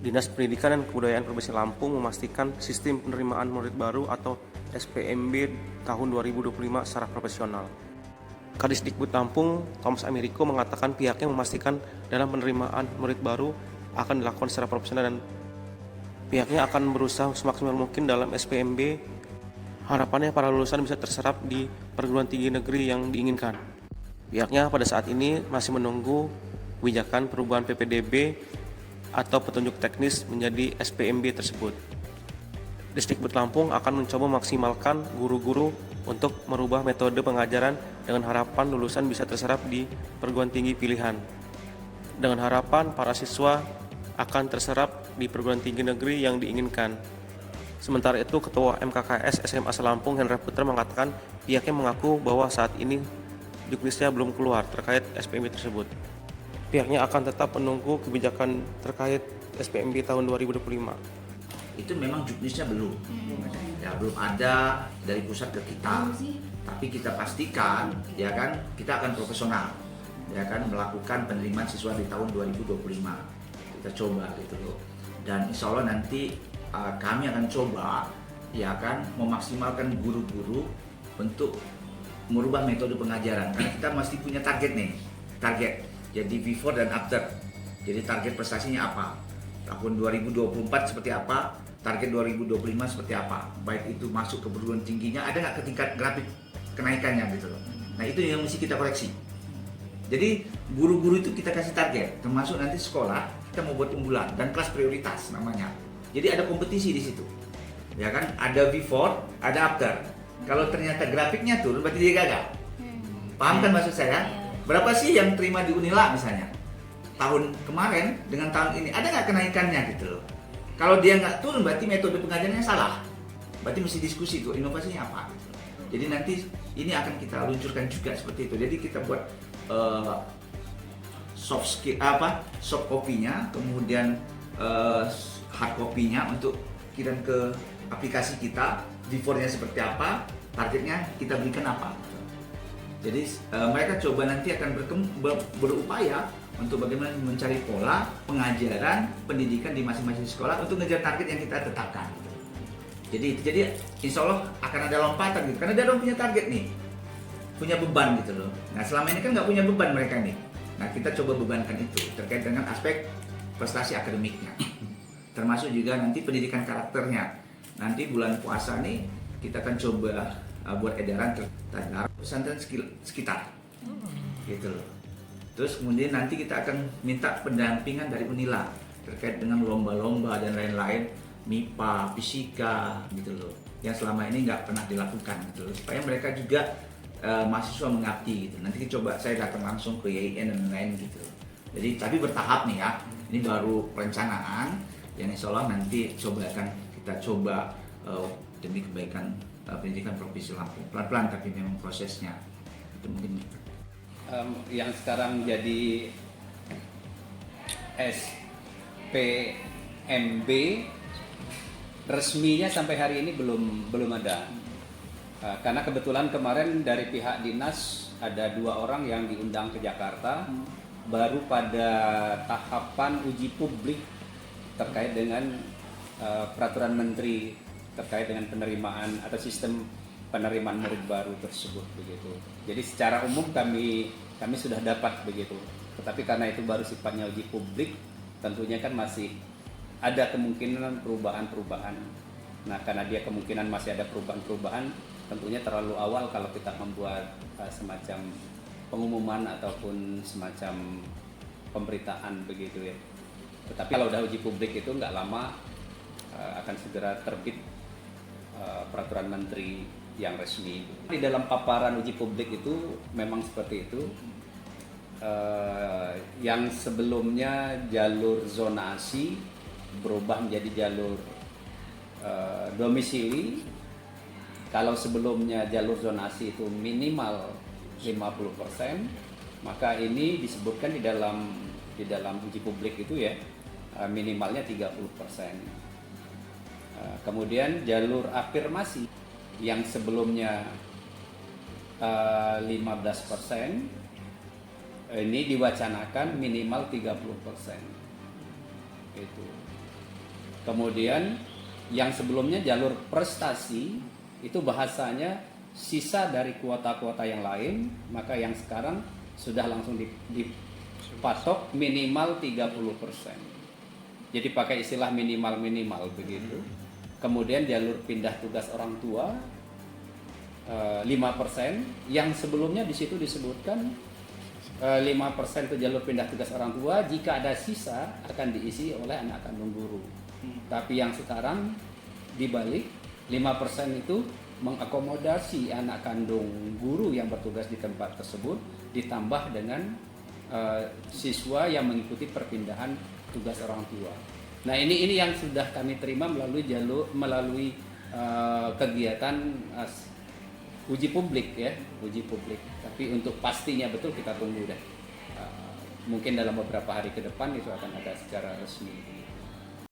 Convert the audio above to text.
Dinas Pendidikan dan Kebudayaan Provinsi Lampung memastikan sistem penerimaan murid baru atau SPMB tahun 2025 secara profesional. Kadisdikbud Lampung, Thomas Americo, mengatakan pihaknya memastikan dalam penerimaan murid baru akan dilakukan secara profesional dan pihaknya akan berusaha semaksimal mungkin dalam SPMB. Harapannya para lulusan bisa terserap di perguruan tinggi negeri yang diinginkan. Pihaknya pada saat ini masih menunggu kebijakan perubahan PPDB atau petunjuk teknis menjadi SPMB tersebut. Disdikbud Lampung akan mencoba memaksimalkan guru-guru untuk merubah metode pengajaran dengan harapan lulusan bisa terserap di perguruan tinggi pilihan. Dengan harapan para siswa akan terserap di perguruan tinggi negeri yang diinginkan. Sementara itu, Ketua MKKS SMA Selampung Hendra Putra mengatakan pihaknya mengaku bahwa saat ini juknisnya belum keluar terkait SPMB tersebut. Pihaknya akan tetap menunggu kebijakan terkait SPMB tahun 2025. Itu memang juknisnya belum, ya belum ada dari pusat ke kita. Tapi kita pastikan, ya kan, kita akan profesional, ya kan, melakukan penerimaan siswa di tahun 2025. Kita coba gitu loh. Dan insya Allah nanti kami akan coba, ya kan, memaksimalkan guru-guru untuk merubah metode pengajaran. Karena kita mesti punya target nih, target. Jadi before dan after. Jadi target prestasinya apa? Tahun 2024 seperti apa? Target 2025 seperti apa? Baik itu masuk ke perguruan tingginya, ada nggak ke tingkat grafik kenaikannya gitu loh. Nah itu yang mesti kita koreksi. Jadi guru-guru itu kita kasih target, termasuk nanti sekolah kita mau buat unggulan dan kelas prioritas namanya. Jadi ada kompetisi di situ, ya kan? Ada before, ada after. Kalau ternyata grafiknya turun, berarti dia gagal. Paham kan maksud saya? Berapa sih yang terima di Unila misalnya? Tahun kemarin dengan tahun ini, ada nggak kenaikannya gitu loh. Kalau dia nggak turun, berarti metode pengajarannya salah. Berarti mesti diskusi tuh, inovasinya apa. Jadi nanti ini akan kita luncurkan juga seperti itu. Jadi kita buat soft copy-nya, kemudian hard copy-nya untuk kirim ke aplikasi kita. Before-nya seperti apa, targetnya kita berikan apa. Jadi mereka coba nanti akan berupaya untuk bagaimana mencari pola pengajaran pendidikan di masing-masing sekolah untuk ngejar target yang kita tetapkan. Jadi insya Allah akan ada lompatan gitu, karena dia orang punya target nih, punya beban gitu loh. Nah selama ini kan nggak punya beban mereka nih. Nah kita coba bebankan itu terkait dengan aspek prestasi akademiknya, termasuk juga nanti pendidikan karakternya. Nanti bulan puasa nih kita akan coba buat edaran terhadap pesantren sekitar, gitu loh. Terus kemudian nanti kita akan minta pendampingan dari Unila terkait dengan lomba-lomba dan lain-lain, MIPA, fisika, gitu loh, yang selama ini nggak pernah dilakukan, gitu loh, supaya mereka juga mahasiswa mengabdi, gitu. Nanti coba saya datang langsung ke YIN dan lain-lain, gitu. Jadi tapi bertahap nih ya, ini baru perencanaan, yang insya Allah nanti akan kita coba demi kebaikan pendidikan Provinsi Lampung. Pelan-pelan tapi memang prosesnya itu mungkin yang sekarang jadi SPMB resminya sampai hari ini belum ada. Karena kebetulan kemarin dari pihak dinas ada 2 orang yang diundang ke Jakarta, baru pada tahapan uji publik terkait dengan peraturan menteri terkait dengan penerimaan atau sistem penerimaan murid baru tersebut begitu. Jadi secara umum kami sudah dapat begitu. Tetapi karena itu baru sifatnya uji publik, tentunya kan masih ada kemungkinan perubahan-perubahan. Nah, karena dia kemungkinan masih ada perubahan-perubahan, tentunya terlalu awal kalau kita membuat semacam pengumuman ataupun semacam pemberitaan begitu ya. Tetapi kalau udah uji publik itu nggak lama akan segera terbit peraturan menteri yang resmi. Di dalam paparan uji publik itu memang seperti itu. Yang sebelumnya jalur zonasi berubah menjadi jalur domisili. Kalau sebelumnya jalur zonasi itu minimal 50%, maka ini disebutkan di dalam uji publik itu ya minimalnya 30%. Kemudian jalur afirmasi yang sebelumnya 15%, ini diwacanakan minimal 30%. Itu. Kemudian yang sebelumnya jalur prestasi itu bahasanya sisa dari kuota-kuota yang lain, maka yang sekarang sudah langsung dipatok minimal 30%. Jadi pakai istilah minimal begitu. Kemudian jalur pindah tugas orang tua 5%, yang sebelumnya di situ disebutkan 5% itu jalur pindah tugas orang tua, jika ada sisa akan diisi oleh anak kandung guru. Tapi yang sekarang dibalik, 5% itu mengakomodasi anak kandung guru yang bertugas di tempat tersebut, ditambah dengan siswa yang mengikuti perpindahan tugas orang tua. Nah, ini yang sudah kami terima melalui kegiatan uji publik ya, uji publik. Tapi untuk pastinya betul kita tunggu deh. Mungkin dalam beberapa hari ke depan itu akan ada secara resmi.